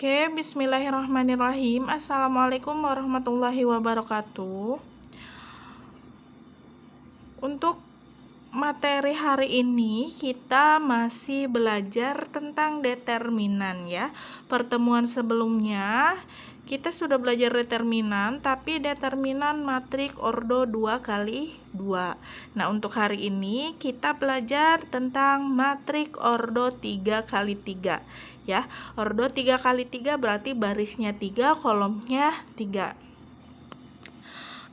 Oke, bismillahirrahmanirrahim. Assalamualaikum warahmatullahi wabarakatuh. Untuk materi hari ini kita masih belajar tentang determinan ya. Pertemuan sebelumnya kita sudah belajar determinan, tapi determinan matrik ordo 2 kali 2. Nah, untuk hari ini kita belajar tentang matrik ordo 3 kali 3 ya. Ordo 3 kali 3 berarti barisnya 3, kolomnya 3.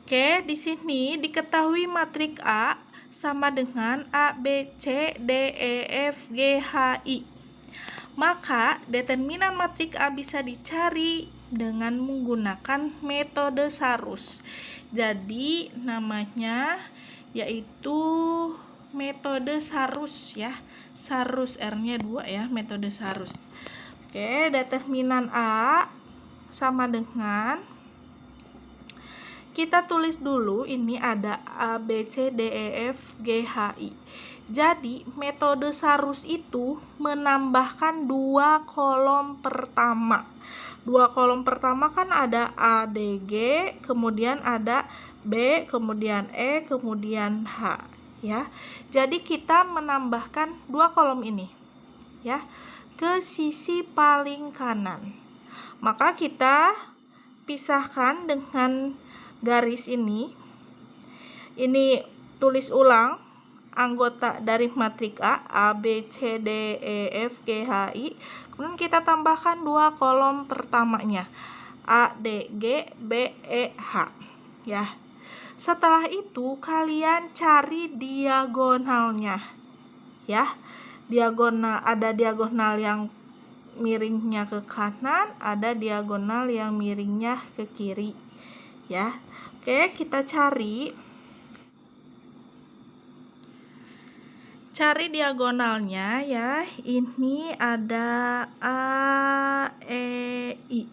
Oke, di sini diketahui matrik A sama dengan A, B, C, D, E, F, G, H, I. Maka determinan matrik A bisa dicari dengan menggunakan metode Sarus. Jadi namanya yaitu metode Sarus ya. Sarus, R-nya 2 ya, metode Sarus. Oke, determinan A sama dengan, kita tulis dulu ini ada A, B, C, D, E, F, G, H, I. Jadi metode Sarus itu menambahkan 2 kolom pertama. 2 kolom pertama kan ada A, D, G, kemudian ada B, kemudian E, kemudian H ya. Jadi kita menambahkan 2 kolom ini ya ke sisi paling kanan. Maka kita pisahkan dengan garis ini tulis ulang anggota dari matrik A, A, B, C, D, E, F, G, H, I. Kemudian kita tambahkan 2 kolom pertamanya, A, D, G, B, E, H ya. Setelah itu kalian cari diagonalnya ya. Ada diagonal yang miringnya ke kanan, ada diagonal yang miringnya ke kiri ya. Oke, kita cari diagonalnya ya. Ini ada A, E, I.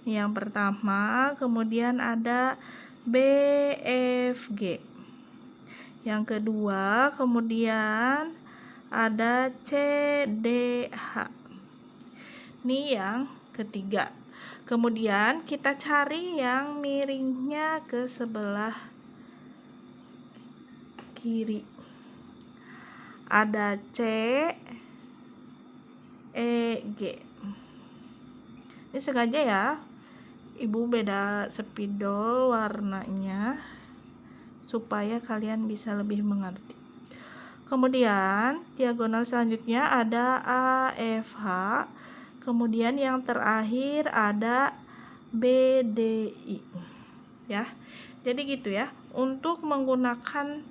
Ini yang pertama, kemudian ada B, F, G. Yang kedua, kemudian ada C, D, H. Ini yang ketiga. Kemudian kita cari yang miringnya ke sebelah kiri. Ada C, E, G. Ini sengaja ya, Ibu beda spidol warnanya supaya kalian bisa lebih mengerti. Kemudian diagonal selanjutnya ada A, F, H. Kemudian yang terakhir ada B, D, I ya. Jadi gitu ya. Untuk menggunakan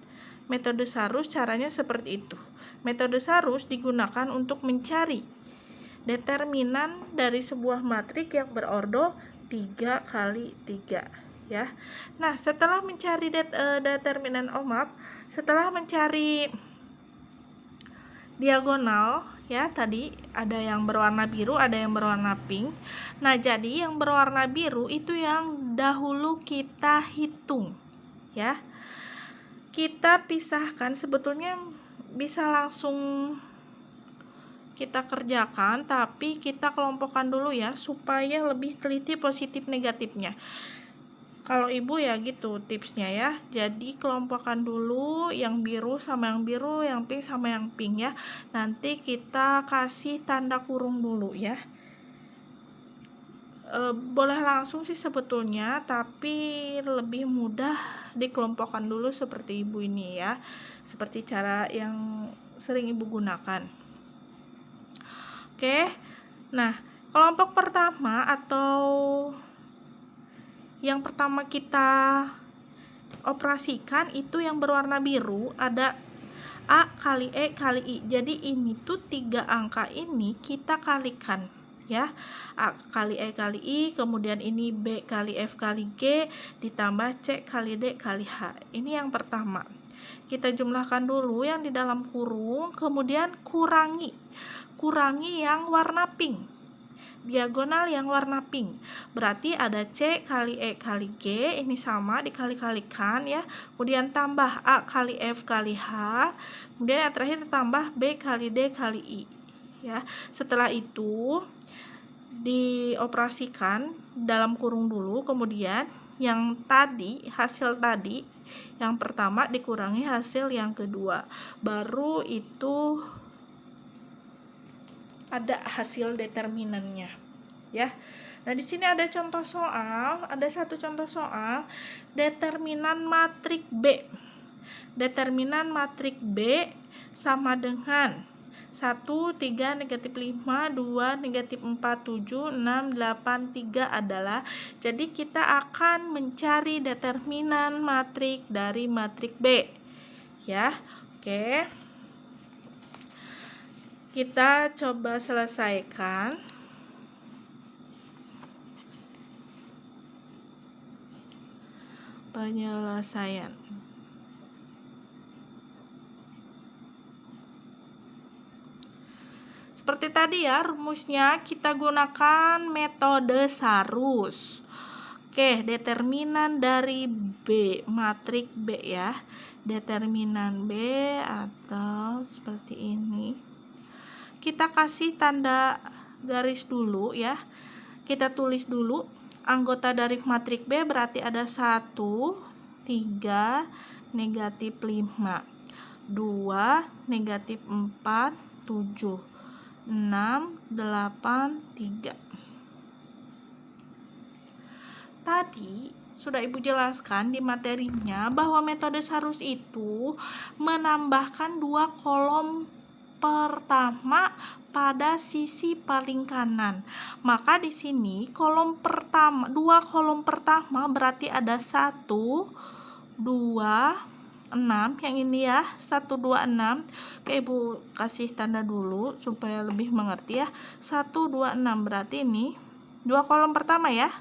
metode Sarus caranya seperti itu. Metode Sarus digunakan untuk mencari determinan dari sebuah matrik yang berordo 3 kali 3 ya. Nah, setelah mencari setelah mencari diagonal ya, tadi ada yang berwarna biru, ada yang berwarna pink. Nah, jadi yang berwarna biru itu yang dahulu kita hitung ya. Kita pisahkan, sebetulnya bisa langsung kita kerjakan, tapi kita kelompokkan dulu ya supaya lebih teliti positif negatifnya. Kalau Ibu ya gitu tipsnya ya. Jadi kelompokkan dulu yang biru sama yang biru, yang pink sama yang pink ya. Nanti kita kasih tanda kurung dulu ya. Boleh langsung sih sebetulnya, tapi lebih mudah dikelompokkan dulu seperti Ibu ini ya. Seperti cara yang sering Ibu gunakan. Oke. Nah, kelompok pertama atau yang pertama kita operasikan itu yang berwarna biru, ada A kali E kali I. Jadi ini tuh 3 angka ini kita kalikan ya. A kali E kali I, kemudian ini B kali F kali G ditambah C kali D kali H. Ini yang pertama. Kita jumlahkan dulu yang di dalam kurung, kemudian kurangi yang warna pink. Diagonal yang warna pink. Berarti ada C kali E kali G, ini sama dikali-kalikan ya. Kemudian tambah A kali F kali H. Kemudian yang terakhir tambah B kali D kali I. ya. Setelah itu dioperasikan dalam kurung dulu, kemudian yang tadi, hasil tadi yang pertama dikurangi hasil yang kedua, baru itu ada hasil determinannya, ya. Nah, di sini ada contoh soal, ada satu contoh soal determinan matrik B. Determinan matrik B sama dengan 1, 3, negatif 5, 2, negatif 4, 7, 6, 8, 3 adalah. Jadi kita akan mencari determinan matrik dari matrik B, ya. Oke, kita coba selesaikan. Penyelesaian. Seperti tadi ya, rumusnya kita gunakan metode Sarus. Oke, determinan dari B, matrik B ya. Determinan B atau seperti ini. Kita kasih tanda garis dulu ya. Kita tulis dulu anggota dari matrik B, berarti ada 1, 3, negatif 5, 2, negatif 4, 7, 6, 8, 3. Tadi sudah Ibu jelaskan di materinya bahwa metode Sarus itu menambahkan 2 kolom pertama pada sisi paling kanan. Maka di sini kolom pertama, 2 kolom pertama berarti ada 1, 2, 6. Yang ini ya, 1, 2, 6. Oke, Ibu kasih tanda dulu supaya lebih mengerti ya. 1, 2, 6 berarti ini 2 kolom pertama ya.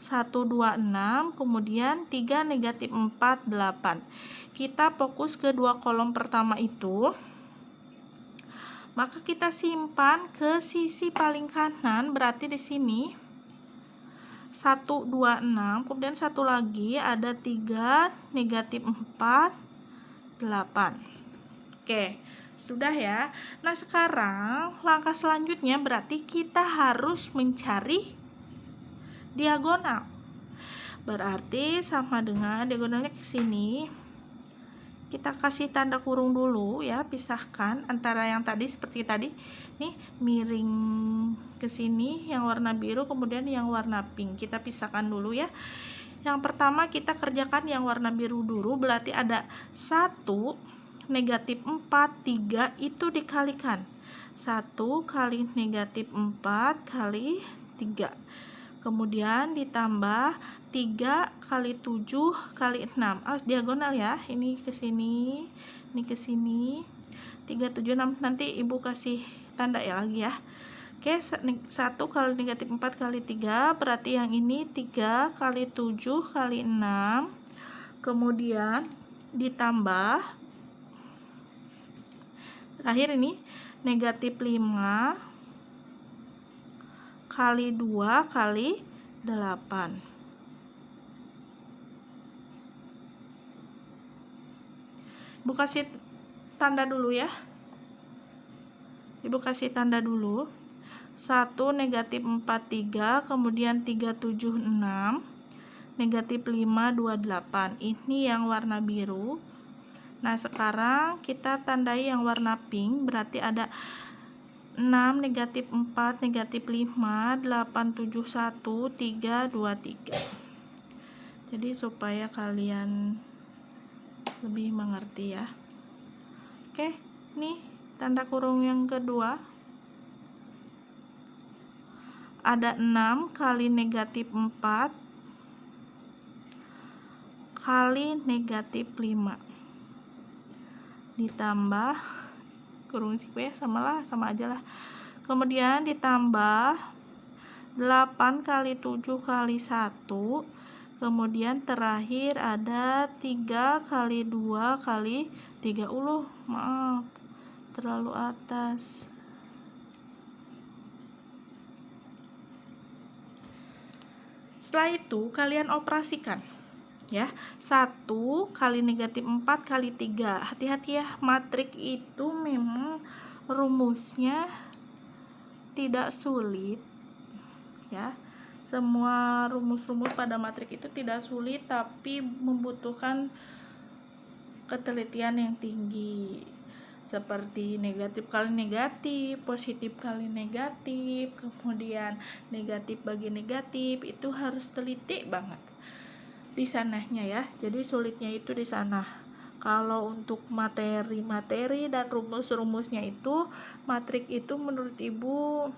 1, 2, 6, kemudian 3, negatif 4, 8. Kita fokus ke 2 kolom pertama itu. Maka kita simpan ke sisi paling kanan, berarti di sini 1, 2, 6, kemudian satu lagi ada 3, negatif 4, 8. Oke, sudah ya. Nah, sekarang langkah selanjutnya berarti kita harus mencari diagonal. Berarti sama dengan diagonalnya ke sini. Kita kasih tanda kurung dulu ya, pisahkan antara yang tadi seperti tadi. Nih, miring ke sini yang warna biru, kemudian yang warna pink. Kita pisahkan dulu ya. Yang pertama kita kerjakan yang warna biru dulu, berarti ada 1, negatif 4, 3 itu dikalikan. 1 kali negatif 4 kali 3. Kemudian ditambah 3 kali 7 kali 6. Harus diagonal ya. Ini ke sini, ini ke sini. 3, 7, 6. Nanti Ibu kasih tanda ya lagi ya. Oke, 1 kali negatif 4 kali 3. Berarti yang ini 3 kali 7 kali 6. Kemudian ditambah. Terakhir ini negatif 5. Kali 2 kali 8. Ibu kasih tanda dulu ya. Ibu kasih tanda dulu. 1, negatif 4, 3, kemudian 3, 7, 6, negatif 5, 2, 8. Ini yang warna biru. Nah, sekarang kita tandai yang warna pink, berarti ada 6, negatif 4, negatif 5, 8, 7, 1, 3, 2, 3. Jadi supaya kalian lebih mengerti ya. Oke, nih tanda kurung yang kedua. Ada 6 kali negatif 4 kali negatif 5. Ditambah kurung siku ya, sama aja lah. Kemudian ditambah 8 kali 7 kali 1. Kemudian terakhir ada 3 kali 2 kali 3. Maaf, terlalu atas. Setelah itu kalian operasikan ya. 1 kali negatif 4 kali 3. Hati-hati ya, matrik itu memang rumusnya tidak sulit ya. Semua rumus-rumus pada matrik itu tidak sulit, tapi membutuhkan ketelitian yang tinggi, seperti negatif kali negatif, positif kali negatif, kemudian negatif bagi negatif, itu harus teliti banget di sananya ya. Jadi sulitnya itu di sana. Kalau untuk materi-materi dan rumus-rumusnya itu, matrik itu menurut Ibu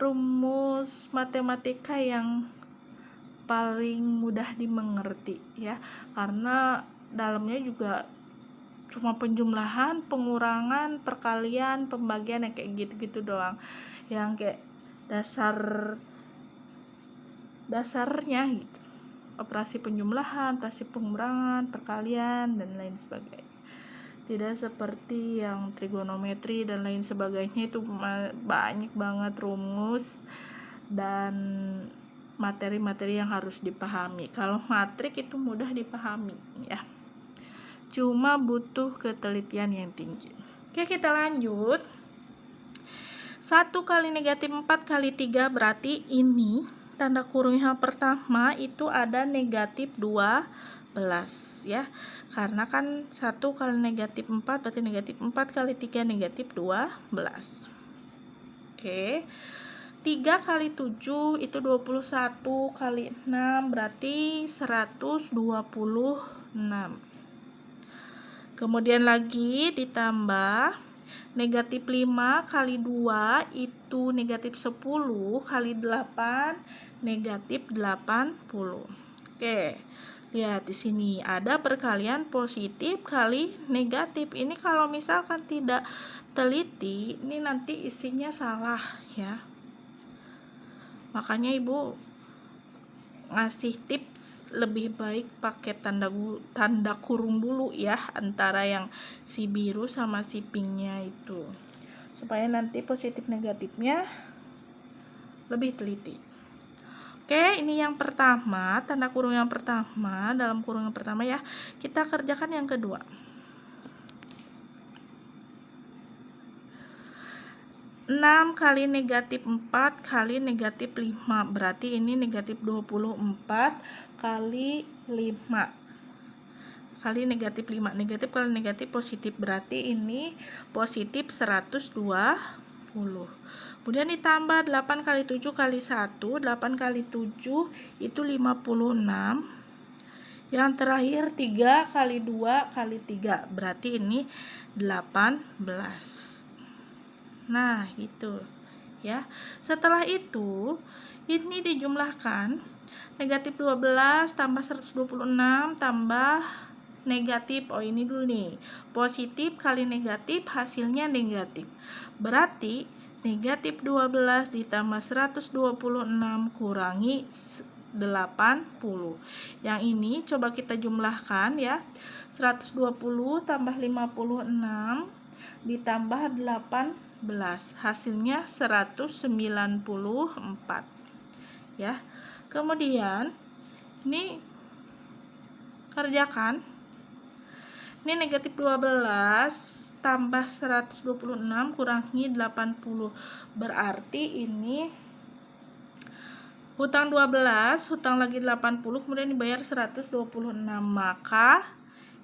rumus matematika yang paling mudah dimengerti ya, karena dalamnya juga cuma penjumlahan, pengurangan, perkalian, pembagian yang kayak gitu-gitu doang, yang kayak dasarnya gitu, operasi penjumlahan, operasi pengurangan, perkalian, dan lain sebagainya. Tidak seperti yang trigonometri dan lain sebagainya, itu banyak banget rumus dan materi-materi yang harus dipahami. Kalau matrik itu mudah dipahami ya, cuma butuh ketelitian yang tinggi. Oke, kita lanjut. 1 kali negatif 4 kali 3, berarti ini tanda kurung yang pertama itu ada negatif 12 ya, karena kan 1 kali negatif 4 berarti negatif 4 kali 3 negatif 12. Oke, 3 kali 7 itu 21 kali 6 berarti 126. Kemudian lagi ditambah negatif 5 kali 2 itu negatif 10 kali 8 negatif 80. Oke, lihat di sini ada perkalian positif kali negatif. Ini kalau misalkan tidak teliti, ini nanti isinya salah ya. Makanya Ibu ngasih tips lebih baik pakai tanda kurung dulu ya, antara yang si biru sama si pinknya itu, supaya nanti positif negatifnya lebih teliti. Oke, ini yang pertama, tanda kurung yang pertama, dalam kurung yang pertama ya. Kita kerjakan yang kedua. 6 kali negatif 4 kali negatif 5, berarti ini negatif 24 kali 5 kali negatif 5. Negatif kali negatif positif, berarti ini positif 120. Kemudian ditambah 8 kali 7 kali 1, 8 kali 7 itu 56. Yang terakhir 3 kali 2 kali 3, berarti ini 18. Nah, gitu ya. Setelah itu, ini dijumlahkan, negatif 12 tambah 126 tambah negatif, oh ini dulu nih, positif kali negatif hasilnya negatif. Berarti negatif 12 ditambah 126 kurangi 80. Yang ini coba kita jumlahkan ya. 120 tambah 56 ditambah 18, hasilnya 194 ya. Kemudian ini kerjakan, ini negatif 12 tambah 126 kurangi 80, berarti ini hutang 12, hutang lagi 80, kemudian dibayar 126, maka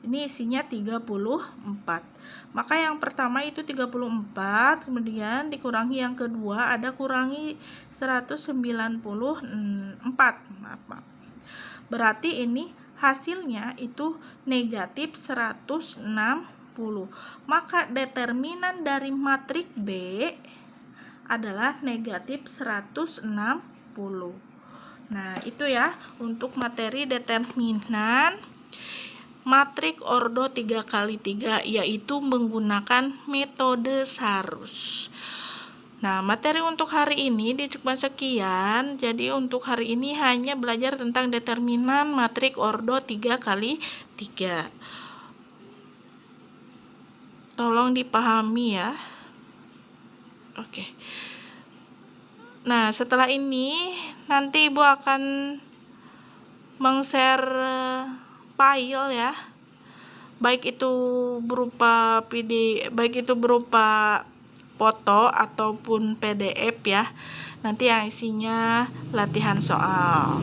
ini isinya 34. Maka yang pertama itu 34, kemudian dikurangi yang kedua ada kurangi 194. Maaf. Berarti ini hasilnya itu negatif 160. Maka determinan dari matrik B adalah negatif 160. Nah, itu ya untuk materi determinan matrik ordo 3x3, yaitu menggunakan metode Sarus. Nah, materi untuk hari ini cuma sekian. Jadi untuk hari ini hanya belajar tentang determinan matrik ordo 3x3. Tolong dipahami ya. Oke. Nah, setelah ini nanti Ibu akan meng-share file ya, baik itu berupa foto ataupun PDF ya. Nanti yang isinya latihan soal.